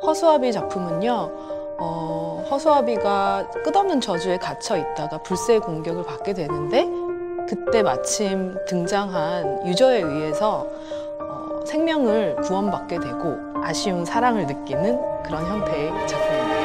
허수아비 작품은요, 허수아비가 끝없는 저주에 갇혀 있다가 불새의 공격을 받게 되는데, 그때 마침 등장한 유저에 의해서 생명을 구원받게 되고 아쉬운 사랑을 느끼는 그런 형태의 작품입니다.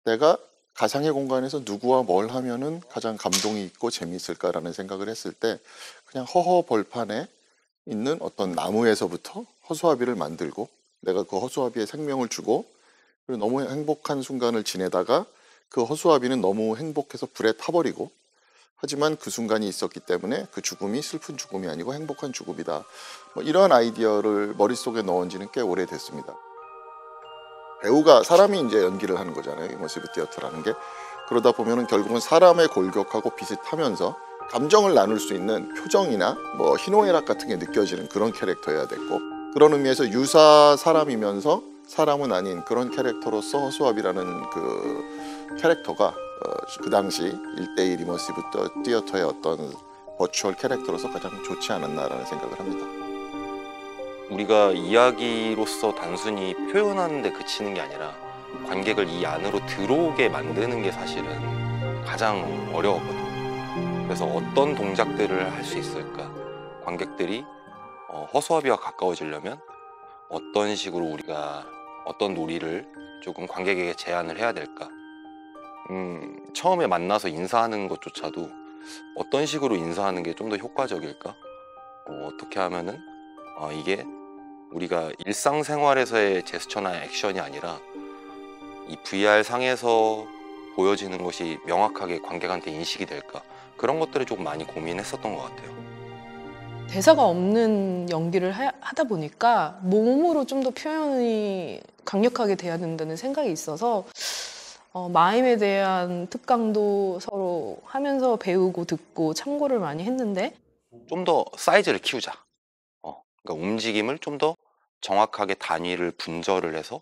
내가 가상의 공간에서 누구와 뭘 하면은 가장 감동이 있고 재미있을까라는 생각을 했을 때 그냥 허허 벌판에 있는 어떤 나무에서부터 허수아비를 만들고 내가 그 허수아비에 생명을 주고 그리고 너무 행복한 순간을 지내다가 그 허수아비는 너무 행복해서 불에 타버리고 하지만 그 순간이 있었기 때문에 그 죽음이 슬픈 죽음이 아니고 행복한 죽음이다. 뭐 이런 아이디어를 머릿속에 넣은 지는 꽤 오래됐습니다. 배우가 사람이 이제 연기를 하는 거잖아요. 이머시브 티어터라는 게. 그러다 보면은 결국은 사람의 골격하고 비슷하면서 감정을 나눌 수 있는 표정이나 뭐 희노애락 같은 게 느껴지는 그런 캐릭터여야 됐고, 그런 의미에서 유사 사람이면서 사람은 아닌 그런 캐릭터로서 허수아비라는 그 캐릭터가 그 당시 1:1 이머시브 티어터의 어떤 버추얼 캐릭터로서 가장 좋지 않았나라는 생각을 합니다. 우리가 이야기로서 단순히 표현하는 데 그치는 게 아니라 관객을 이 안으로 들어오게 만드는 게 사실은 가장 어려웠거든요. 그래서 어떤 동작들을 할 수 있을까? 관객들이 허수아비와 가까워지려면 어떤 식으로 우리가 어떤 놀이를 조금 관객에게 제안을 해야 될까? 처음에 만나서 인사하는 것조차도 어떤 식으로 인사하는 게 좀 더 효과적일까? 어떻게 하면은 이게 우리가 일상생활에서의 제스처나 액션이 아니라 이 VR 상에서 보여지는 것이 명확하게 관객한테 인식이 될까? 그런 것들을 조금 많이 고민했었던 것 같아요. 대사가 없는 연기를 하다 보니까 몸으로 좀 더 표현이 강력하게 돼야 된다는 생각이 있어서 마임에 대한 특강도 서로 하면서 배우고 듣고 참고를 많이 했는데, 좀 더 사이즈를 키우자. 그러니까 움직임을 좀 더 정확하게 단위를 분절을 해서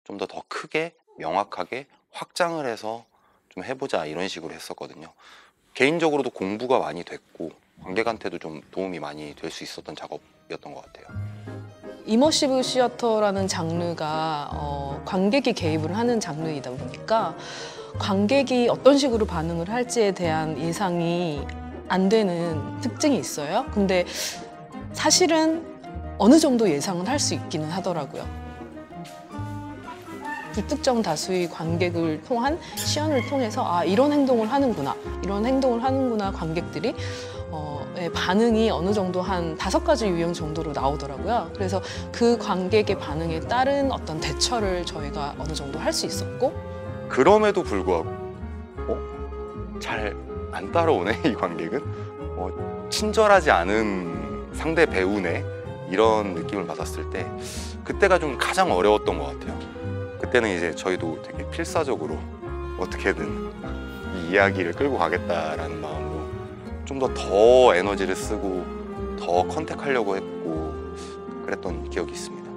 좀 더 크게 명확하게 확장을 해서 좀 해보자, 이런 식으로 했었거든요. 개인적으로도 공부가 많이 됐고 관객한테도 좀 도움이 많이 될 수 있었던 작업이었던 것 같아요. 이머시브 시어터라는 장르가 관객이 개입을 하는 장르이다 보니까 관객이 어떤 식으로 반응을 할지에 대한 예상이 안 되는 특징이 있어요. 근데 사실은 어느 정도 예상은 할 수 있기는 하더라고요. 불특정 다수의 관객을 통한 시연을 통해서 이런 행동을 하는구나, 이런 행동을 하는구나, 관객들이 반응이 어느 정도 한 5가지 유형 정도로 나오더라고요. 그래서 그 관객의 반응에 따른 어떤 대처를 저희가 어느 정도 할 수 있었고, 그럼에도 불구하고 잘 안 따라오네, 이 관객은. 친절하지 않은 상대 배우네, 이런 느낌을 받았을 때 그때가 좀 가장 어려웠던 것 같아요. 그때는 이제 저희도 되게 필사적으로 어떻게든 이 이야기를 끌고 가겠다라는 마음으로 좀 더 에너지를 쓰고 더 컨택하려고 했고 그랬던 기억이 있습니다.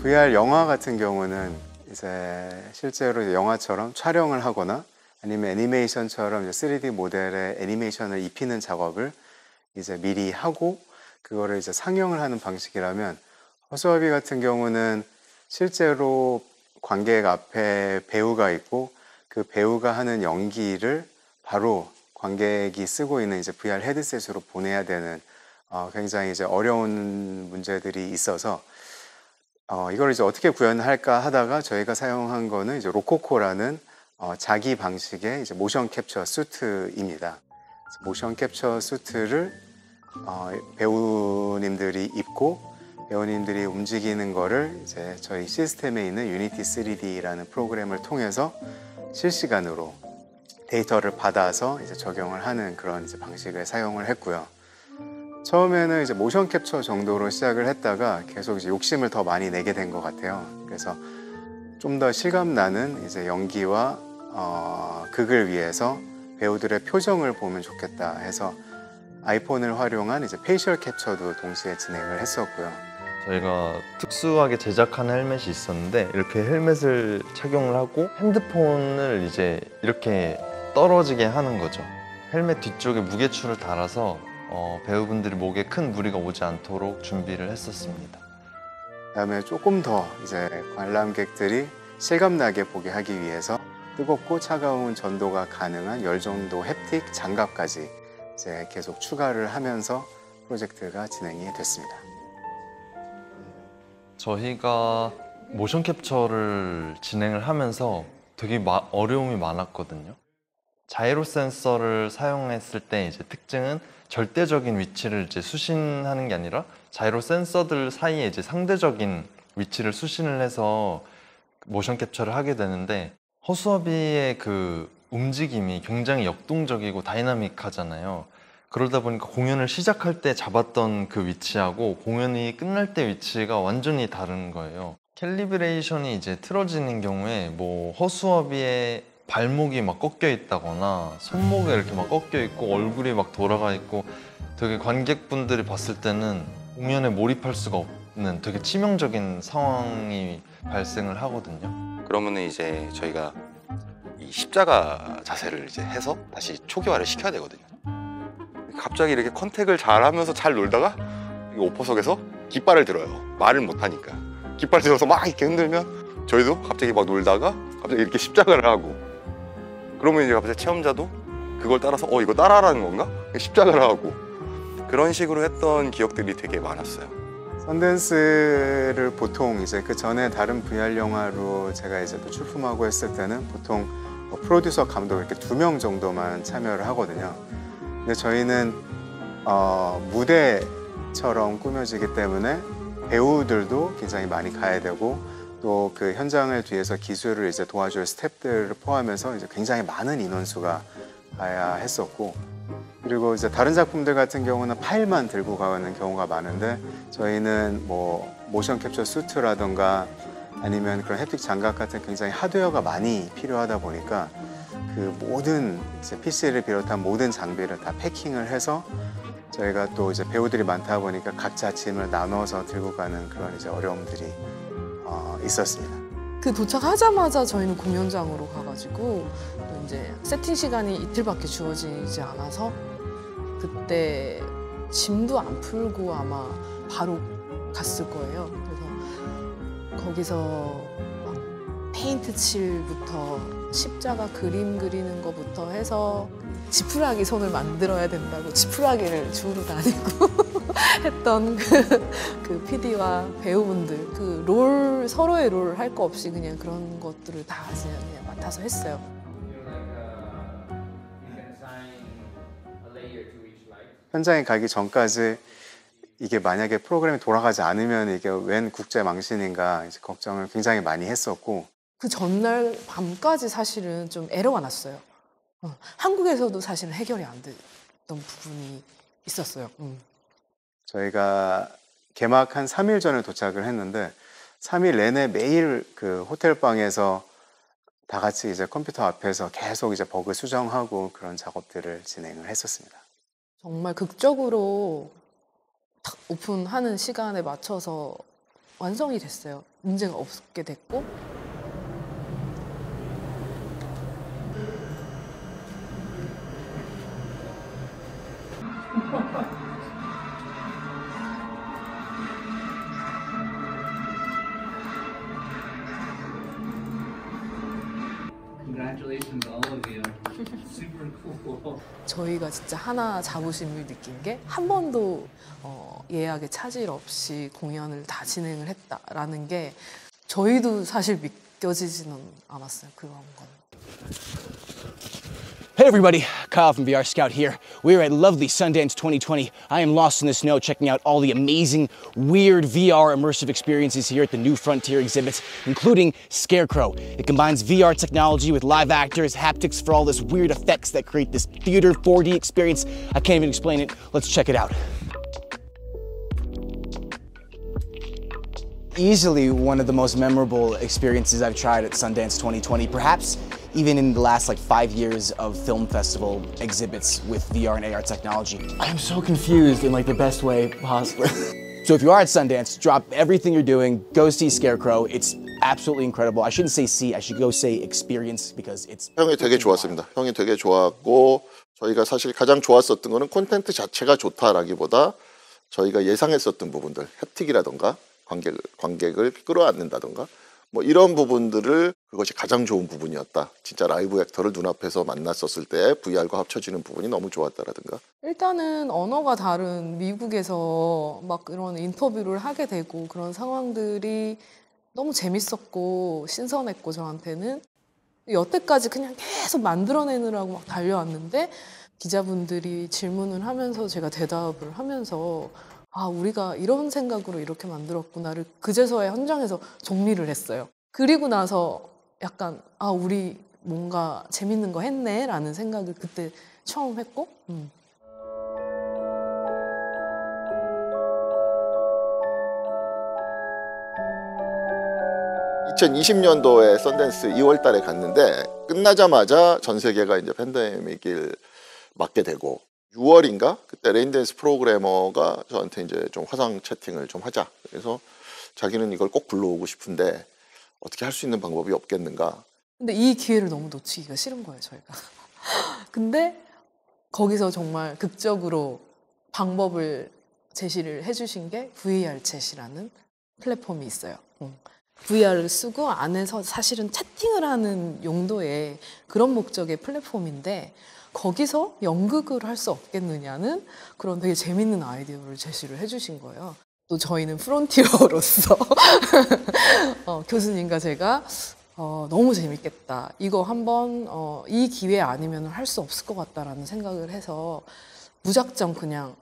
VR 영화 같은 경우는 이제 실제로 영화처럼 촬영을 하거나 아니면 애니메이션처럼 3D 모델에 애니메이션을 입히는 작업을 이제 미리 하고 그거를 이제 상영을 하는 방식이라면, 허수아비 같은 경우는 실제로 관객 앞에 배우가 있고 그 배우가 하는 연기를 바로 관객이 쓰고 있는 이제 VR 헤드셋으로 보내야 되는 굉장히 이제 어려운 문제들이 있어서 이걸 이제 어떻게 구현할까 하다가 저희가 사용한 거는 이제 로코코라는 자기 방식의 이제 모션 캡처 수트입니다. 모션 캡처 수트를 배우님들이 입고 배우님들이 움직이는 거를 이제 저희 시스템에 있는 유니티 3D라는 프로그램을 통해서 실시간으로 데이터를 받아서 이제 적용을 하는 그런 이제 방식을 사용을 했고요. 처음에는 이제 모션 캡처 정도로 시작을 했다가 계속 이제 욕심을 더 많이 내게 된 것 같아요. 그래서 좀 더 실감 나는 이제 연기와 극을 위해서 배우들의 표정을 보면 좋겠다 해서 아이폰을 활용한 이제 페이셜 캡처도 동시에 진행을 했었고요. 저희가 특수하게 제작한 헬멧이 있었는데 이렇게 헬멧을 착용을 하고 핸드폰을 이제 이렇게 떨어지게 하는 거죠. 헬멧 뒤쪽에 무게추를 달아서 배우분들이 목에 큰 무리가 오지 않도록 준비를 했었습니다. 그다음에 조금 더 이제 관람객들이 실감나게 보게 하기 위해서 뜨겁고 차가운 전도가 가능한 열전도 햅틱 장갑까지 이제 계속 추가를 하면서 프로젝트가 진행이 됐습니다. 저희가 모션 캡처를 진행을 하면서 되게 어려움이 많았거든요. 자이로 센서를 사용했을 때 이제 특징은 절대적인 위치를 이제 수신하는 게 아니라 자이로 센서들 사이에 이제 상대적인 위치를 수신을 해서 모션 캡처를 하게 되는데 허수아비의 그 움직임이 굉장히 역동적이고 다이나믹하잖아요. 그러다 보니까 공연을 시작할 때 잡았던 그 위치하고 공연이 끝날 때 위치가 완전히 다른 거예요. 캘리브레이션이 이제 틀어지는 경우에 뭐 허수아비의 발목이 막 꺾여 있다거나 손목에 이렇게 막 꺾여 있고 얼굴이 막 돌아가 있고 되게 관객분들이 봤을 때는 공연에 몰입할 수가 없는 되게 치명적인 상황이 발생을 하거든요. 그러면은 이제 저희가 이 십자가 자세를 이제 해서 다시 초기화를 시켜야 되거든요. 갑자기 이렇게 컨택을 잘 하면서 잘 놀다가 이 오퍼석에서 깃발을 들어요. 말을 못 하니까. 깃발 들어서 막 이렇게 흔들면 저희도 갑자기 막 놀다가 갑자기 이렇게 십자가를 하고 그러면 이제 갑자기 체험자도 그걸 따라서 이거 따라하라는 건가? 십자가를 하고 그런 식으로 했던 기억들이 되게 많았어요. 선댄스를 보통 이제 그 전에 다른 VR 영화로 제가 이제 또 출품하고 했을 때는 보통 프로듀서 감독 이렇게 2명 정도만 참여를 하거든요. 근데 저희는 무대처럼 꾸며지기 때문에 배우들도 굉장히 많이 가야 되고 또 그 현장을 뒤에서 기술을 이제 도와줄 스태프들을 포함해서 이제 굉장히 많은 인원수가 가야 했었고 그리고 이제 다른 작품들 같은 경우는 파일만 들고 가는 경우가 많은데 저희는 뭐 모션 캡처 수트라던가 아니면 그런 햅틱 장갑 같은 굉장히 하드웨어가 많이 필요하다 보니까 그 모든 이제 PC를 비롯한 모든 장비를 다 패킹을 해서 저희가 또 이제 배우들이 많다 보니까 각자 짐을 나눠서 들고 가는 그런 이제 어려움들이 있었습니다. 그 도착하자마자 저희는 공연장으로 가가지고 또 이제 세팅 시간이 이틀밖에 주어지지 않아서 그때 짐도 안 풀고 아마 바로 갔을 거예요. 그래서 거기서 막 페인트 칠부터 십자가 그림 그리는 것부터 해서 지푸라기 손을 만들어야 된다고 지푸라기를 주우러 다니고 했던 그 PD와 배우분들 그 서로의 롤 할 거 없이 그냥 그런 것들을 다 그냥 맡아서 했어요. 현장에 가기 전까지 이게 만약에 프로그램이 돌아가지 않으면 이게 웬 국제 망신인가 이제 걱정을 굉장히 많이 했었고 그 전날 밤까지 사실은 좀 에러가 났어요. 한국에서도 사실은 해결이 안 됐던 부분이 있었어요. 저희가 개막 한 3일 전에 도착을 했는데 3일 내내 매일 그 호텔 방에서 다 같이 이제 컴퓨터 앞에서 계속 이제 버그 수정하고 그런 작업들을 진행을 했었습니다. 정말 극적으로 탁 오픈하는 시간에 맞춰서 완성이 됐어요. 문제가 없게 됐고. Congratulations, all of you. Super cool. 저희가 진짜 하나 자부심을 느낀 게 한 번도 예약에 차질 없이 공연을 다 진행을 했다라는 게 저희도 사실 믿겨지지는 않았어요. 그런 건. Hey everybody, Kyle from VR Scout here. We're at lovely Sundance 2020. I am lost in the snow checking out all the amazing, weird VR immersive experiences here at the New Frontier exhibits, including Scarecrow. It combines VR technology with live actors, haptics for all this weird effects that create this theater 4D experience. I can't even explain it. Let's check it out. Easily one of the most memorable experiences I've tried at Sundance 2020. Perhaps even in the last like 5 years of film festival exhibits with VR and AR technology. I am so confused in like the best way possible. So if you are at Sundance, drop everything you're doing, go see Scarecrow. It's absolutely incredible. I shouldn't say see, I should go say experience because it's 형이 되게 좋았습니다. 형이 되게 좋았고 저희가 사실 가장 좋았었던 거는 콘텐츠 자체가 좋다라기보다 저희가 예상했었던 부분들, 햅틱이라던가 관객을 끌어안는다던가 뭐 이런 부분들을 그것이 가장 좋은 부분이었다. 진짜 라이브 액터를 눈앞에서 만났었을 때 VR과 합쳐지는 부분이 너무 좋았다라든가. 일단은 언어가 다른 미국에서 막 이런 인터뷰를 하게 되고 그런 상황들이 너무 재밌었고 신선했고 저한테는 여태까지 그냥 계속 만들어내느라고 막 달려왔는데 기자분들이 질문을 하면서 제가 대답을 하면서 아, 우리가 이런 생각으로 이렇게 만들었구나를 그제서야 현장에서 정리를 했어요. 그리고 나서 약간 아, 우리 뭔가 재밌는 거 했네 라는 생각을 그때 처음 했고 2020년도에 썬댄스 2월 달에 갔는데 끝나자마자 전 세계가 이제 팬데믹을 맞게 되고 6월인가 그때 레인댄스 프로그래머가 저한테 이제 좀 화상 채팅을 좀 하자. 그래서 자기는 이걸 꼭 불러오고 싶은데 어떻게 할 수 있는 방법이 없겠는가. 근데 이 기회를 너무 놓치기가 싫은 거예요, 저희가. 근데 거기서 정말 극적으로 방법을 제시를 해주신 게 VR 챗이라는 플랫폼이 있어요. VR을 쓰고 안에서 사실은 채팅을 하는 용도의 그런 목적의 플랫폼인데 거기서 연극을 할 수 없겠느냐는 그런 되게 재밌는 아이디어를 제시를 해주신 거예요. 또 저희는 프론티어로서 교수님과 제가 너무 재밌겠다. 이거 한번 이 기회 아니면 할 수 없을 것 같다라는 생각을 해서 무작정 그냥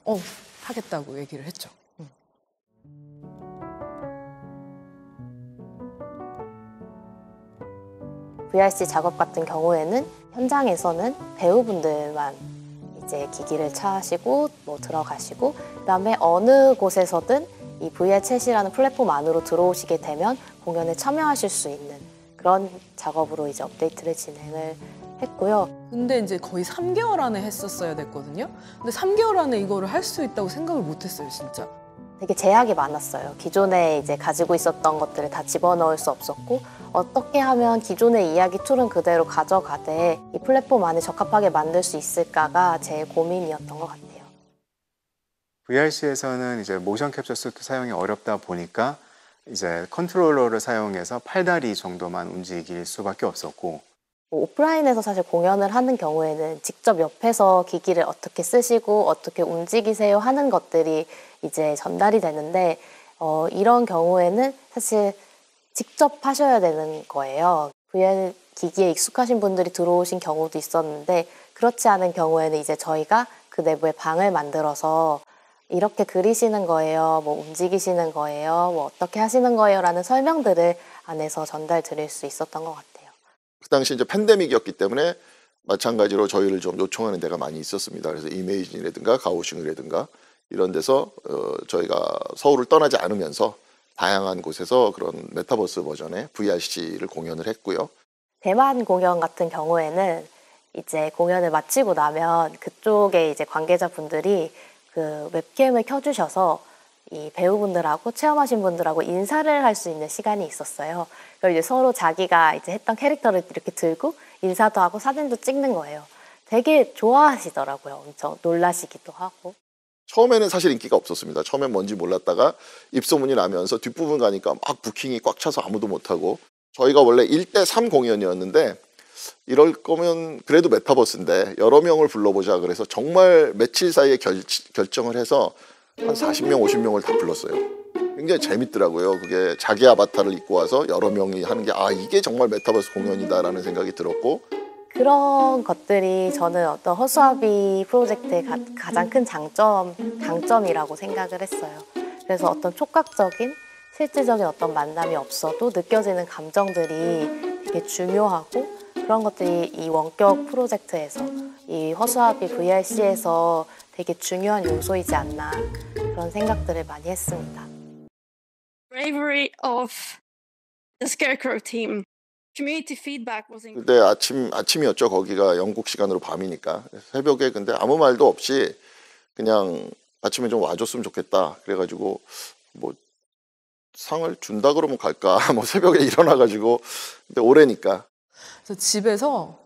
하겠다고 얘기를 했죠. VRC 작업 같은 경우에는 현장에서는 배우분들만 이제 기기를 차시고 뭐 들어가시고 그다음에 어느 곳에서든 이 VR 챗이라는 플랫폼 안으로 들어오시게 되면 공연에 참여하실 수 있는 그런 작업으로 이제 업데이트를 진행을 했고요. 근데 이제 거의 3개월 안에 했었어야 됐거든요. 근데 3개월 안에 이거를 할 수 있다고 생각을 못 했어요, 진짜. 되게 제약이 많았어요. 기존에 이제 가지고 있었던 것들을 다 집어넣을 수 없었고 어떻게 하면 기존의 이야기 툴은 그대로 가져가되 이 플랫폼 안에 적합하게 만들 수 있을까가 제일 고민이었던 것 같아요. VRC에서는 이제 모션 캡처 소프트 사용이 어렵다 보니까 이제 컨트롤러를 사용해서 팔다리 정도만 움직일 수밖에 없었고 오프라인에서 사실 공연을 하는 경우에는 직접 옆에서 기기를 어떻게 쓰시고 어떻게 움직이세요 하는 것들이 이제 전달이 되는데 이런 경우에는 사실 직접 하셔야 되는 거예요. VR 기기에 익숙하신 분들이 들어오신 경우도 있었는데 그렇지 않은 경우에는 이제 저희가 그 내부에 방을 만들어서 이렇게 그리시는 거예요, 뭐 움직이시는 거예요, 뭐 어떻게 하시는 거예요 라는 설명들을 안에서 전달 드릴 수 있었던 것 같아요. 그 당시 이제 팬데믹이었기 때문에 마찬가지로 저희를 좀 요청하는 데가 많이 있었습니다. 그래서 이메이진이라든가 가오슝이라든가 이런 데서 저희가 서울을 떠나지 않으면서 다양한 곳에서 그런 메타버스 버전의 VRC를 공연을 했고요. 대만 공연 같은 경우에는 이제 공연을 마치고 나면 그쪽에 이제 관계자분들이 그 웹캠을 켜주셔서 이 배우분들하고 체험하신 분들하고 인사를 할 수 있는 시간이 있었어요. 그걸 이제 서로 자기가 이제 했던 캐릭터를 이렇게 들고 인사도 하고 사진도 찍는 거예요. 되게 좋아하시더라고요. 엄청 놀라시기도 하고. 처음에는 사실 인기가 없었습니다. 처음엔 뭔지 몰랐다가 입소문이 나면서 뒷부분 가니까 막 부킹이 꽉 차서 아무도 못하고 저희가 원래 1대3 공연이었는데 이럴 거면 그래도 메타버스인데 여러 명을 불러보자 그래서 정말 며칠 사이에 결정을 해서 한 40명, 50명을 다 불렀어요. 굉장히 재밌더라고요. 그게 자기 아바타를 입고 와서 여러 명이 하는 게 이게 정말 메타버스 공연이다라는 생각이 들었고 그런 것들이 저는 어떤 허수아비 프로젝트의 가장 큰 강점이라고 생각을 했어요. 그래서 어떤 촉각적인 실질적인 어떤 만남이 없어도 느껴지는 감정들이 되게 중요하고 그런 것들이 이 원격 프로젝트에서 이 허수아비 VRC에서 되게 중요한 요소이지 않나 그런 생각들을 많이 했습니다. Bravery of the Scarecrow team. Community feedback was 근데 아침이었죠. 거기가 영국 시간으로 밤이니까. 새벽에 근데 아무 말도 없이 그냥 아침에 좀 와줬으면 좋겠다. 그래가지고 뭐 상을 준다 그러면 갈까. 뭐 새벽에 일어나가지고 근데 올해니까. 그래서 집에서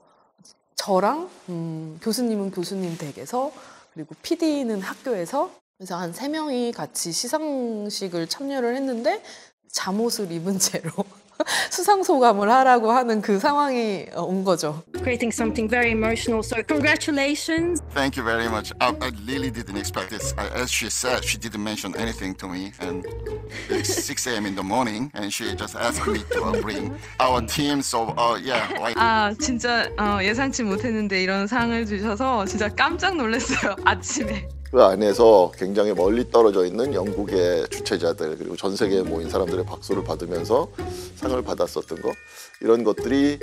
저랑 교수님은 교수님 댁에서 그리고 PD는 학교에서 그래서 한 3명이 같이 시상식을 참여를 했는데 잠옷을 입은 채로 수상 소감을 하라고 하는 그 상황이 온 거죠. creating something very emotional. So congratulations. Thank you very much. I really didn't expect this. As she said, she didn't mention anything to me. And it's 6 a.m. in the morning, and she just asked me to bring our team. So, yeah. 아, 진짜 예상치 못했는데 이런 상을 주셔서 진짜 깜짝 놀랐어요. 아침에. 그 안에서 굉장히 멀리 떨어져 있는 영국의 주최자들 그리고 전 세계에 모인 사람들의 박수를 받으면서 상을 받았었던 거 이런 것들이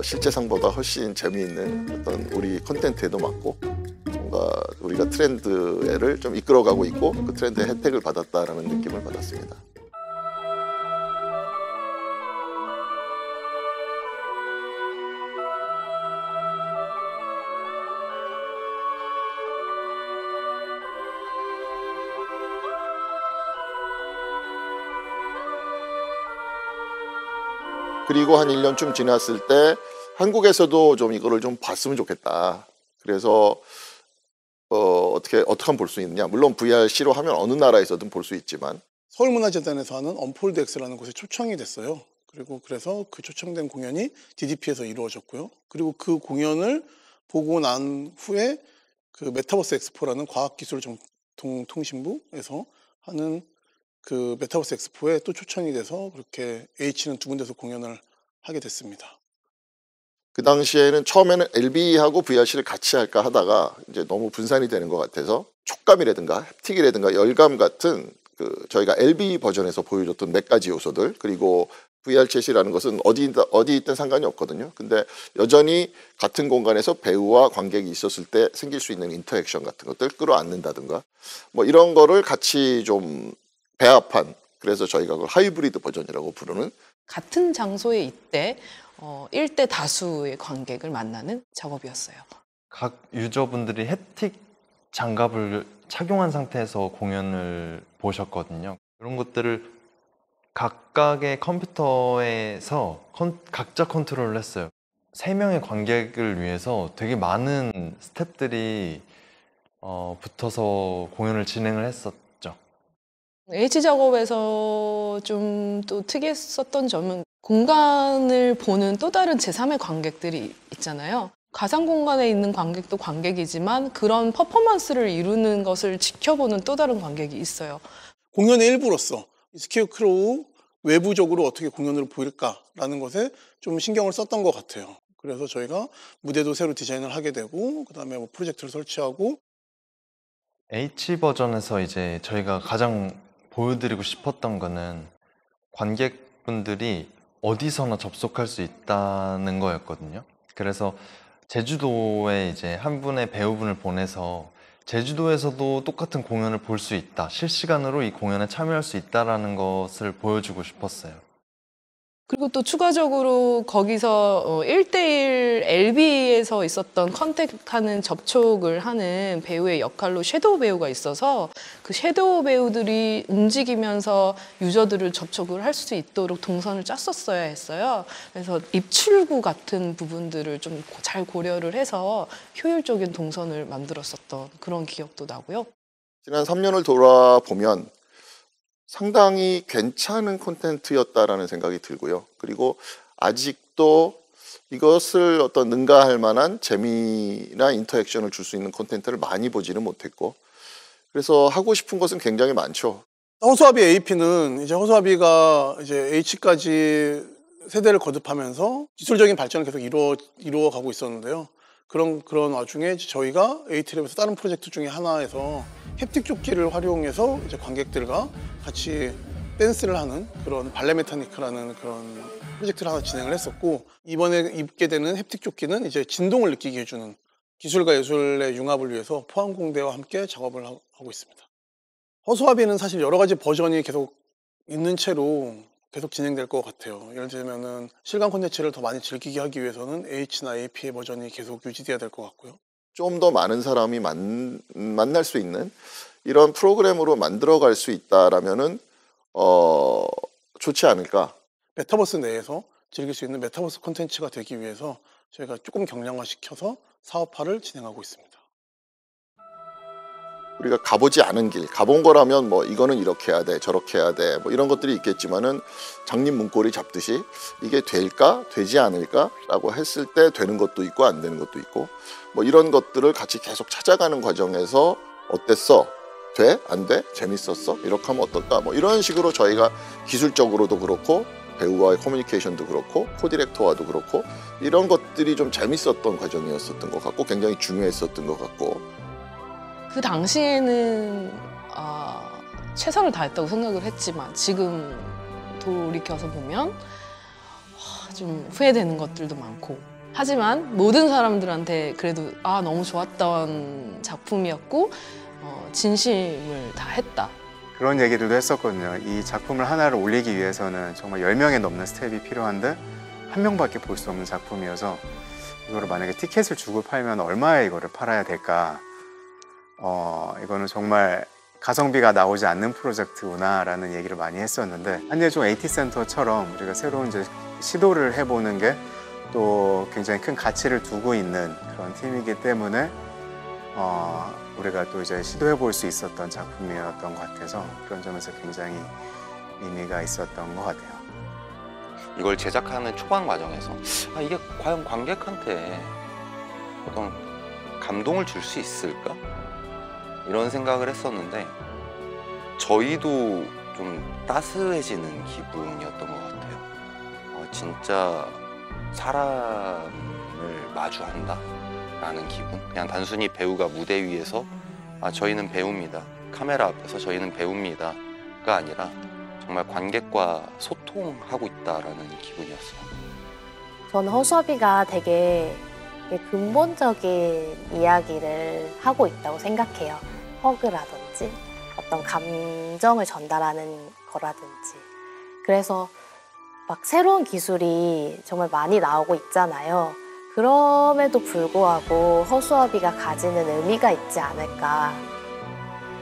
실제 상보다 훨씬 재미있는 어떤 우리 콘텐츠에도 맞고 뭔가 우리가 트렌드를 좀 이끌어가고 있고 그 트렌드의 혜택을 받았다라는 느낌을 받았습니다. 그리고 한 1년쯤 지났을 때 한국에서도 좀 이거를 좀 봤으면 좋겠다. 그래서 어떻게 하면 볼 수 있느냐. 물론 VRC로 하면 어느 나라에서든 볼 수 있지만 서울문화재단에서 하는 언폴드 X라는 곳에 초청이 됐어요. 그리고 그래서 그 초청된 공연이 DDP에서 이루어졌고요. 그리고 그 공연을 보고 난 후에 그 메타버스 엑스포라는 과학기술통신부에서 하는 그 메타버스 엑스포에 또 초청이 돼서 그렇게 H는 2군데서 공연을 하게 됐습니다. 그 당시에는 처음에는 LB하고 VRC를 같이 할까 하다가 이제 너무 분산이 되는 것 같아서 촉감이라든가 햅틱이라든가 열감 같은 그 저희가 LB 버전에서 보여줬던 몇 가지 요소들 그리고 VR챗이라는 것은 어디 있든 상관이 없거든요. 근데 여전히 같은 공간에서 배우와 관객이 있었을 때 생길 수 있는 인터액션 같은 것들 끌어안는다든가 뭐 이런 거를 같이 좀 배합한 그래서 저희가 그걸 하이브리드 버전이라고 부르는 같은 장소에 있대 1대 다수의 관객을 만나는 작업이었어요. 각 유저분들이 햅틱 장갑을 착용한 상태에서 공연을 보셨거든요. 그런 것들을 각각의 컴퓨터에서 각자 컨트롤을 했어요. 3명의 관객을 위해서 되게 많은 스태프들이 붙어서 공연을 진행을 했었죠. H 작업에서 좀 또 특이했었던 점은 공간을 보는 또 다른 제3의 관객들이 있잖아요. 가상 공간에 있는 관객도 관객이지만 그런 퍼포먼스를 이루는 것을 지켜보는 또 다른 관객이 있어요. 공연의 일부로서 스퀘어크로우 외부적으로 어떻게 공연을 보일까라는 것에 좀 신경을 썼던 것 같아요. 그래서 저희가 무대도 새로 디자인을 하게 되고 그다음에 뭐 프로젝트를 설치하고 H 버전에서 이제 저희가 가장 보여드리고 싶었던 거는 관객분들이 어디서나 접속할 수 있다는 거였거든요. 그래서 제주도에 이제 한 분의 배우분을 보내서 제주도에서도 똑같은 공연을 볼 수 있다. 실시간으로 이 공연에 참여할 수 있다라는 것을 보여주고 싶었어요. 그리고 또 추가적으로 거기서 1대1 LB에서 있었던 컨택하는 접촉을 하는 배우의 역할로 섀도우 배우가 있어서 그 섀도우 배우들이 움직이면서 유저들을 접촉을 할 수 있도록 동선을 짰었어야 했어요. 그래서 입출구 같은 부분들을 좀 잘 고려를 해서 효율적인 동선을 만들었었던 그런 기억도 나고요. 지난 3년을 돌아보면 상당히 괜찮은 콘텐츠였다라는 생각이 들고요. 그리고 아직도 이것을 어떤 능가할 만한 재미나 인터액션을 줄 수 있는 콘텐츠를 많이 보지는 못했고 그래서 하고 싶은 것은 굉장히 많죠. 허수아비 AP는 이제 허수아비가 이제 H까지 세대를 거듭하면서 기술적인 발전을 계속 이루어가고 있었는데요. 그런 와중에 저희가 A트랩에서 다른 프로젝트 중에 하나에서 햅틱 조끼를 활용해서 이제 관객들과 같이 댄스를 하는 그런 발레 메카니크라는 그런 프로젝트를 하나 진행을 했었고 이번에 입게 되는 햅틱 조끼는 이제 진동을 느끼게 해주는 기술과 예술의 융합을 위해서 포항공대와 함께 작업을 하고 있습니다. 허수아비는 사실 여러 가지 버전이 계속 있는 채로 계속 진행될 것 같아요. 예를 들면은 실감 콘텐츠를 더 많이 즐기게 하기 위해서는 H나 AP의 버전이 계속 유지돼야 될 것 같고요. 좀 더 많은 사람이 만날 수 있는 이런 프로그램으로 만들어갈 수 있다라면은 좋지 않을까. 메타버스 내에서 즐길 수 있는 메타버스 콘텐츠가 되기 위해서 저희가 조금 경량화시켜서 사업화를 진행하고 있습니다. 우리가 가보지 않은 길, 가본 거라면 뭐 이거는 이렇게 해야 돼, 저렇게 해야 돼, 뭐 이런 것들이 있겠지만은 장님 문고리 잡듯이 이게 될까, 되지 않을까라고 했을 때 되는 것도 있고 안 되는 것도 있고 뭐 이런 것들을 같이 계속 찾아가는 과정에서 어땠어? 돼? 안 돼? 재밌었어? 이렇게 하면 어떨까? 뭐 이런 식으로 저희가 기술적으로도 그렇고 배우와의 커뮤니케이션도 그렇고 코디렉터와도 그렇고 이런 것들이 좀 재밌었던 과정이었었던 것 같고 굉장히 중요했었던 것 같고 그 당시에는 최선을 다했다고 생각을 했지만 지금 돌이켜서 보면 좀 후회되는 것들도 많고 하지만 모든 사람들한테 그래도 너무 좋았던 작품이었고 진심을 다했다. 그런 얘기들도 했었거든요. 이 작품을 하나를 올리기 위해서는 정말 10명이 넘는 스텝이 필요한데 한 명밖에 볼 수 없는 작품이어서 이거를 만약에 티켓을 주고 팔면 얼마에 이거를 팔아야 될까? 이거는 정말 가성비가 나오지 않는 프로젝트구나라는 얘기를 많이 했었는데 한예종 AT센터처럼 우리가 새로운 이제 시도를 해보는 게 또 굉장히 큰 가치를 두고 있는 그런 팀이기 때문에 우리가 또 이제 시도해 볼 수 있었던 작품이었던 것 같아서 그런 점에서 굉장히 의미가 있었던 것 같아요. 이걸 제작하는 초반 과정에서 이게 과연 관객한테 어떤 감동을 줄 수 있을까? 이런 생각을 했었는데 저희도 좀 따스해지는 기분이었던 것 같아요. 진짜 사람을 마주한다 라는 기분. 그냥 단순히 배우가 무대 위에서 저희는 배우입니다, 카메라 앞에서 저희는 배우입니다 가 아니라 정말 관객과 소통하고 있다라는 기분이었어요. 저는 허수아비가 되게 근본적인 이야기를 하고 있다고 생각해요. 허그라든지 어떤 감정을 전달하는 거라든지. 그래서 막 새로운 기술이 정말 많이 나오고 있잖아요. 그럼에도 불구하고 허수아비가 가지는 의미가 있지 않을까.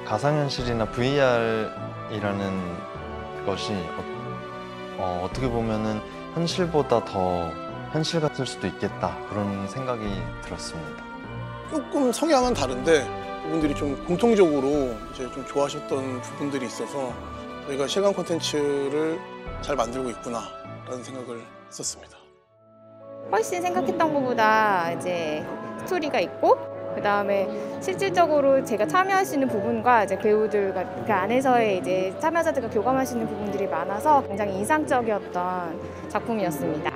가상현실이나 VR이라는 것이 어떻게 보면은 현실보다 더 현실 같을 수도 있겠다 그런 생각이 들었습니다. 조금 성향은 다른데 그분들이 좀 공통적으로 이제 좀 좋아하셨던 부분들이 있어서 저희가 실감 콘텐츠를 잘 만들고 있구나라는 생각을 했었습니다. 훨씬 생각했던 것보다 이제 스토리가 있고 그 다음에 실질적으로 제가 참여하시는 부분과 이제 배우들과 그 안에서의 이제 참여자들과 교감하시는 부분들이 많아서 굉장히 인상적이었던 작품이었습니다.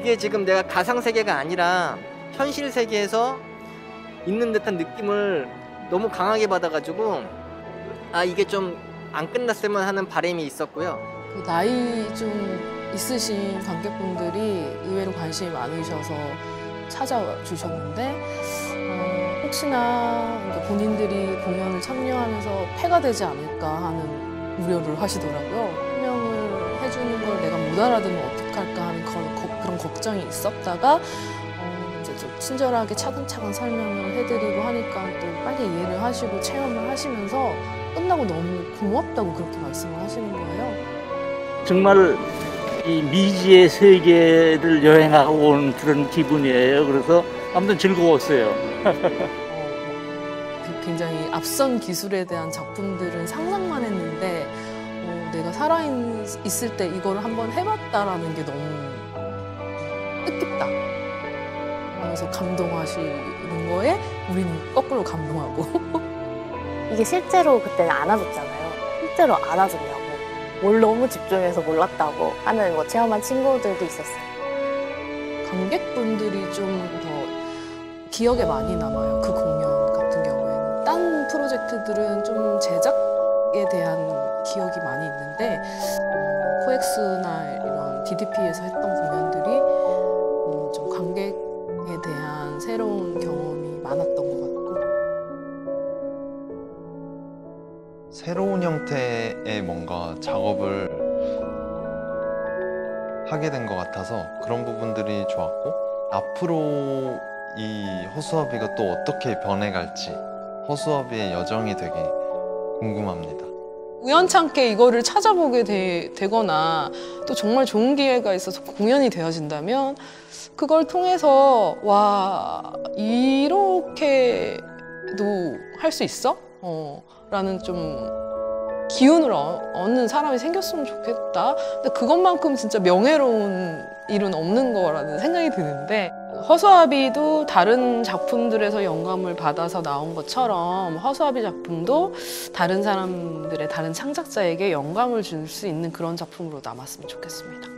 이게 지금 내가 가상 세계가 아니라 현실 세계에서 있는 듯한 느낌을 너무 강하게 받아가지고 이게 좀 안 끝났으면 하는 바람이 있었고요. 나이 좀 있으신 관객분들이 의외로 관심이 많으셔서 찾아와 주셨는데 혹시나 본인들이 공연을 참여하면서 폐가 되지 않을까 하는 우려를 하시더라고요. 설명을 해주는 걸 내가 못 알아들으면 어떡할까 하는 그런 걱정이 있었다가 이제 좀 친절하게 차근차근 설명을 해드리고 하니까 또 빨리 이해를 하시고 체험을 하시면서 끝나고 너무 고맙다고 그렇게 말씀을 하시는 거예요. 정말 이 미지의 세계를 여행하고 온 그런 기분이에요. 그래서 아무튼 즐거웠어요. 굉장히 앞선 기술에 대한 작품들은 상상만 했는데 내가 살아있을 때 이걸 한번 해봤다라는 게 너무 뜻깊다 하면서 감동하시는 거에 우리는 거꾸로 감동하고 이게 실제로 그때는 안아줬잖아요. 실제로 안아줬냐고. 뭘 너무 집중해서 몰랐다고 하는 체험한 친구들도 있었어요. 관객분들이 좀 더 기억에 많이 남아요. 그 공연 같은 경우에는. 딴 프로젝트들은 좀 제작에 대한 기억이 많이 있는데 코엑스나 이런 DDP에서 했던 공연들이 좀 관객에 대한 새로운 경험이 많았던 것 같고 새로운 형태의 뭔가 작업을 하게 된 것 같아서 그런 부분들이 좋았고, 앞으로 이 허수아비가 또 어떻게 변해갈지 허수아비의 여정이 되게 궁금합니다. 우연찮게 이거를 찾아보게 되거나 또 정말 좋은 기회가 있어서 공연이 되어진다면 그걸 통해서 와, 이렇게도 할 수 있어? 라는 좀 기운을 얻는 사람이 생겼으면 좋겠다. 근데 그것만큼 진짜 명예로운 일은 없는 거라는 생각이 드는데, 허수아비도 다른 작품들에서 영감을 받아서 나온 것처럼 허수아비 작품도 다른 사람들의 다른 창작자에게 영감을 줄 수 있는 그런 작품으로 남았으면 좋겠습니다.